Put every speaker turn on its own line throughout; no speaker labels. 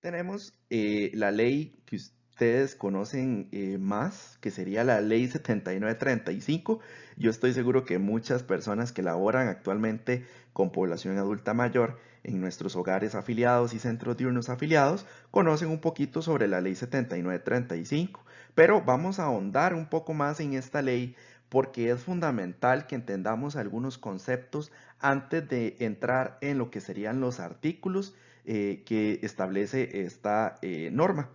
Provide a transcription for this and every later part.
Tenemos la ley que ustedes conocen más, que sería la ley 7935. Yo estoy seguro que muchas personas que laboran actualmente con población adulta mayor en nuestros hogares afiliados y centros diurnos afiliados conocen un poquito sobre la ley 7935, pero vamos a ahondar un poco más en esta ley porque es fundamental que entendamos algunos conceptos antes de entrar en lo que serían los artículos que establece esta norma.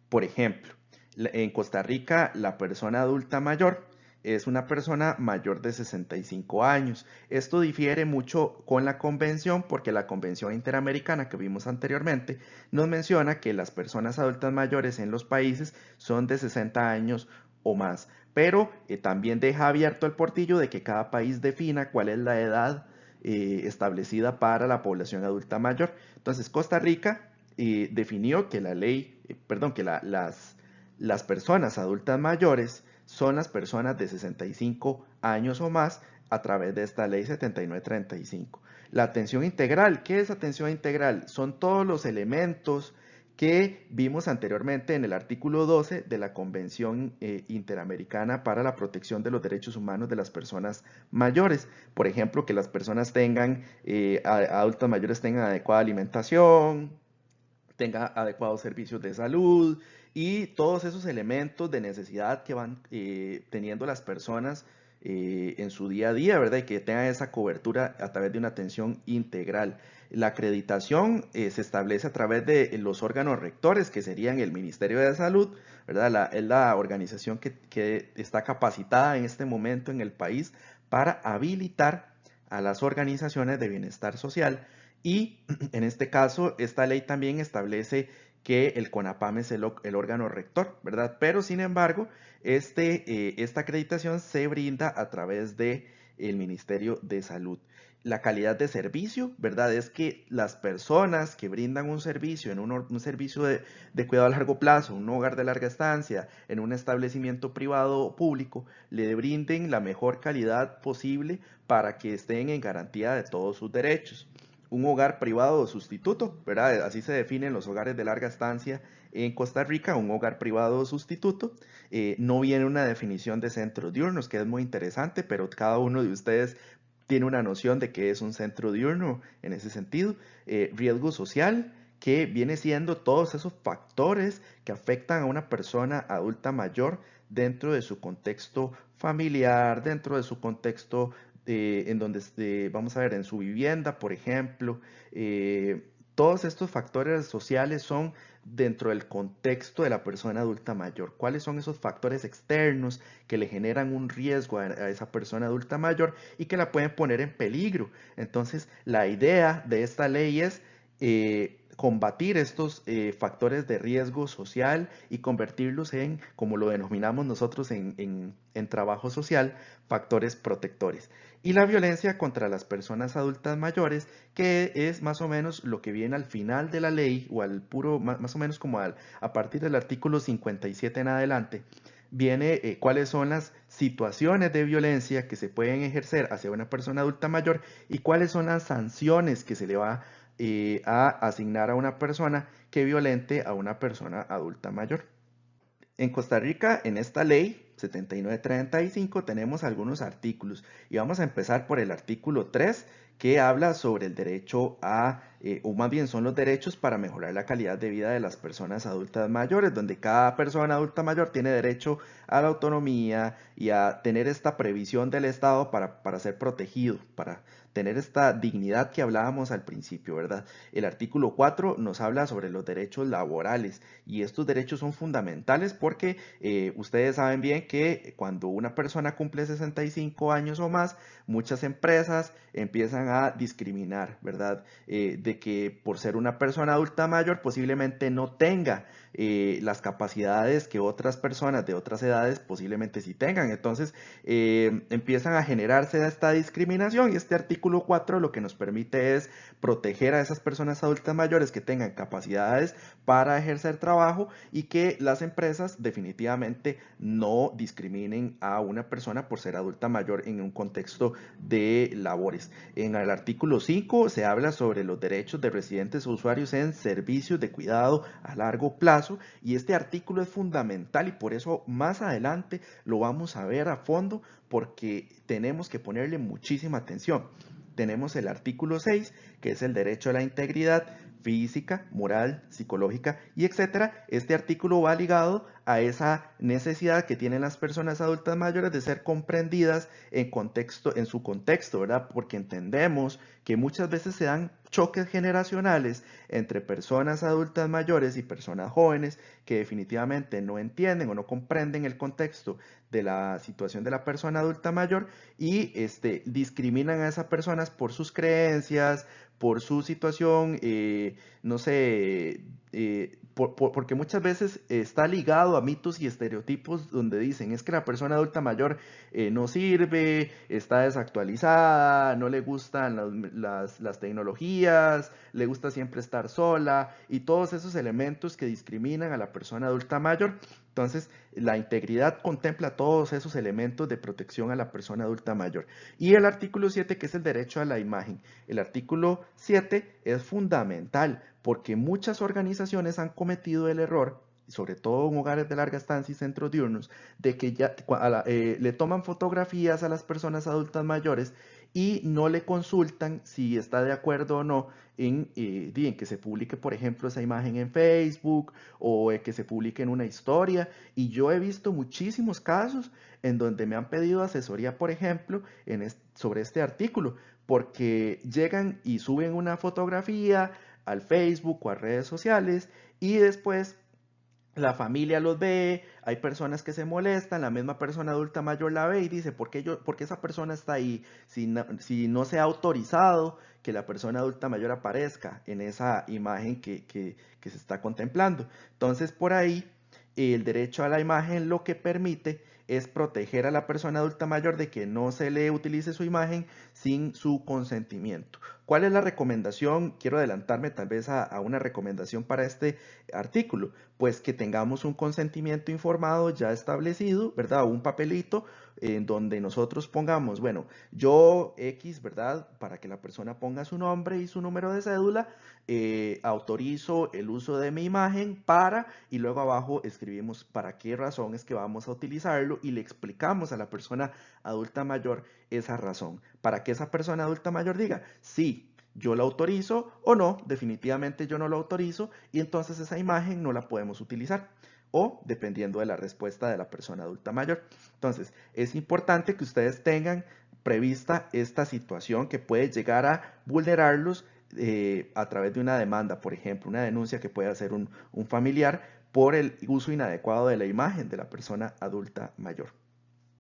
Por ejemplo, en Costa Rica la persona adulta mayor es una persona mayor de 65 años. Esto difiere mucho con la convención porque la convención interamericana que vimos anteriormente nos menciona que las personas adultas mayores en los países son de 60 años o más, pero también deja abierto el portillo de que cada país defina cuál es la edad establecida para la población adulta mayor. Entonces, Costa Rica definió que la ley, perdón, que las personas adultas mayores son las personas de 65 años o más a través de esta ley 7935. La atención integral, ¿qué es atención integral? Son todos los elementos que vimos anteriormente en el artículo 12 de la Convención Interamericana para la Protección de los Derechos Humanos de las Personas Mayores. Por ejemplo, que las personas tengan, adultas mayores tengan adecuada alimentación, tenga adecuados servicios de salud y todos esos elementos de necesidad que van teniendo las personas en su día a día, ¿verdad? Y que tengan esa cobertura a través de una atención integral. La acreditación se establece a través de los órganos rectores, que serían el Ministerio de Salud, ¿verdad? Es la organización que está capacitada en este momento en el país para habilitar a las organizaciones de bienestar social y en este caso, esta ley también establece que el CONAPAM es el órgano rector, ¿verdad? Pero sin embargo, esta acreditación se brinda a través del Ministerio de Salud. La calidad de servicio, ¿verdad? Es que las personas que brindan un servicio, un servicio de cuidado a largo plazo, un hogar de larga estancia, en un establecimiento privado o público, le brinden la mejor calidad posible para que estén en garantía de todos sus derechos. Un hogar privado o sustituto, ¿verdad? Así se definen los hogares de larga estancia en Costa Rica, un hogar privado o sustituto. No viene una definición de centros diurnos, que es muy interesante, pero cada uno de ustedes tiene una noción de qué es un centro diurno en ese sentido. Riesgo social, que viene siendo todos esos factores que afectan a una persona adulta mayor dentro de su contexto familiar, dentro de su contexto en donde, vamos a ver, en su vivienda, por ejemplo. Todos estos factores sociales son dentro del contexto de la persona adulta mayor. ¿Cuáles son esos factores externos que le generan un riesgo a esa persona adulta mayor y que la pueden poner en peligro? Entonces, la idea de esta ley es combatir estos factores de riesgo social y convertirlos en, como lo denominamos nosotros en trabajo social, factores protectores. Y la violencia contra las personas adultas mayores, que es más o menos lo que viene al final de la ley, o al puro, más o menos como a partir del artículo 57 en adelante, viene cuáles son las situaciones de violencia que se pueden ejercer hacia una persona adulta mayor y cuáles son las sanciones que se le va a asignar a una persona que violente a una persona adulta mayor. En Costa Rica, en esta ley 7935, tenemos algunos artículos y vamos a empezar por el artículo 3 que habla sobre el derecho o más bien son los derechos para mejorar la calidad de vida de las personas adultas mayores, donde cada persona adulta mayor tiene derecho a la autonomía y a tener esta previsión del Estado para ser protegido, para tener esta dignidad que hablábamos al principio, ¿verdad? El artículo 4 nos habla sobre los derechos laborales y estos derechos son fundamentales porque ustedes saben bien que cuando una persona cumple 65 años o más, muchas empresas empiezan a discriminar, ¿verdad? De que por ser una persona adulta mayor posiblemente no tenga las capacidades que otras personas de otras edades posiblemente sí tengan. Entonces empiezan a generarse esta discriminación y este artículo artículo 4 lo que nos permite es proteger a esas personas adultas mayores que tengan capacidades para ejercer trabajo y que las empresas definitivamente no discriminen a una persona por ser adulta mayor en un contexto de labores. En el artículo 5 se habla sobre los derechos de residentes o usuarios en servicios de cuidado a largo plazo, y este artículo es fundamental y por eso más adelante lo vamos a ver a fondo porque tenemos que ponerle muchísima atención. Tenemos el artículo 6, que es el derecho a la integridad física, moral, psicológica y etcétera. Este artículo va ligado a esa necesidad que tienen las personas adultas mayores de ser comprendidas en su contexto, ¿verdad? Porque entendemos que muchas veces se dan choques generacionales entre personas adultas mayores y personas jóvenes que definitivamente no entienden o no comprenden el contexto de la situación de la persona adulta mayor y discriminan a esas personas por sus creencias, por su situación, no sé, porque muchas veces está ligado a mitos y estereotipos donde dicen es que la persona adulta mayor no sirve, está desactualizada, no le gustan las tecnologías, le gusta siempre estar sola y todos esos elementos que discriminan a la persona adulta mayor. Entonces, la integridad contempla todos esos elementos de protección a la persona adulta mayor. Y el artículo 7, que es el derecho a la imagen. El artículo 7 es fundamental porque muchas organizaciones han cometido el error, sobre todo en hogares de larga estancia y centros diurnos, de que ya le toman fotografías a las personas adultas mayores y no le consultan si está de acuerdo o no en que se publique, por ejemplo, esa imagen en Facebook o que se publique en una historia. Y yo he visto muchísimos casos en donde me han pedido asesoría, por ejemplo, sobre este artículo, porque llegan y suben una fotografía al Facebook o a redes sociales y después la familia los ve, hay personas que se molestan, la misma persona adulta mayor la ve y dice, ¿por qué esa persona está ahí si no se ha autorizado que la persona adulta mayor aparezca en esa imagen que se está contemplando? Entonces, por ahí, el derecho a la imagen lo que permite es proteger a la persona adulta mayor de que no se le utilice su imagen sin su consentimiento. ¿Cuál es la recomendación? Quiero adelantarme tal vez a una recomendación para este artículo, pues que tengamos un consentimiento informado ya establecido, ¿verdad? Un papelito en donde nosotros pongamos, bueno, yo X, ¿verdad? Para que la persona ponga su nombre y su número de cédula, autorizo el uso de mi imagen para, y luego abajo escribimos para qué razón es que vamos a utilizarlo y le explicamos a la persona adulta mayor esa razón, para que esa persona adulta mayor diga, sí, yo la autorizo o no, definitivamente yo no lo autorizo y entonces esa imagen no la podemos utilizar o dependiendo de la respuesta de la persona adulta mayor. Entonces, es importante que ustedes tengan prevista esta situación que puede llegar a vulnerarlos a través de una demanda, por ejemplo, una denuncia que puede hacer un familiar por el uso inadecuado de la imagen de la persona adulta mayor.